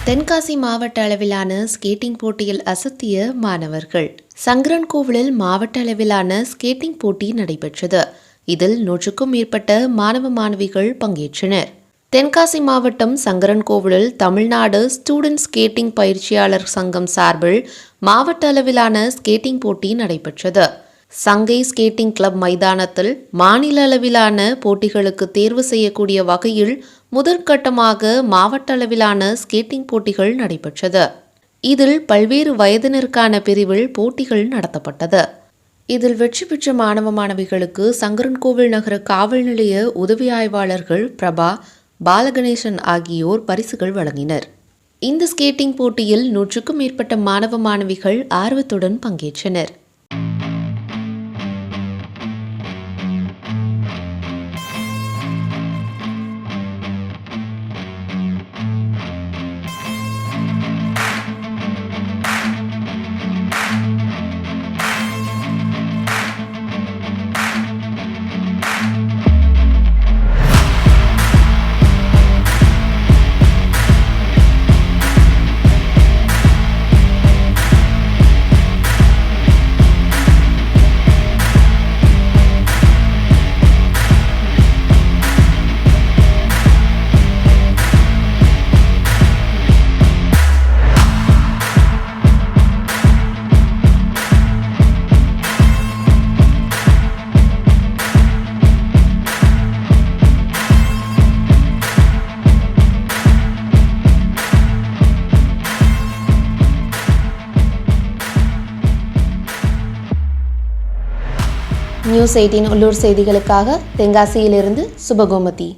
தென்காசி மாவட்ட அளவிலான ஸ்கேட்டிங் போட்டியில் அசத்திய மாணவர்கள். சங்கரன்கோவிலில் மாவட்ட அளவிலான ஸ்கேட்டிங் போட்டி நடைபெற்றது. இதில் 100க்கும் மேற்பட்ட மாணவ மாணவிகள் பங்கேற்றனர். தென்காசி மாவட்டம் சங்கரன்கோவிலில் தமிழ்நாடு ஸ்டூடெண்ட் ஸ்கேட்டிங் பயிற்சியாளர் சங்கம் சார்பில் மாவட்ட அளவிலான ஸ்கேட்டிங் போட்டி நடைபெற்றது. சங்கை ஸ்கேட்டிங் கிளப் மைதானத்தில் மாநில அளவிலான போட்டிகளுக்கு தேர்வு செய்யக்கூடிய வகையில் முதற்கட்டமாக மாவட்ட அளவிலான ஸ்கேட்டிங் போட்டிகள் நடைபெற்றது. இதில் பல்வேறு வயதினருக்கான பிரிவில் போட்டிகள் நடத்தப்பட்டது. இதில் வெற்றி பெற்ற மாணவ மாணவிகளுக்கு சங்கரன்கோவில் நகர காவல் நிலைய உதவி ஆய்வாளர்கள் பிரபா, பாலகணேசன் ஆகியோர் பரிசுகள் வழங்கினர். இந்த ஸ்கேட்டிங் போட்டியில் 100க்கும் மேற்பட்ட மாணவ மாணவிகள் ஆர்வத்துடன் பங்கேற்றனர். நியூஸ் 18 உள்ளூர் செய்திகளுக்காக தென்காசியிலிருந்து சுபகோமதி.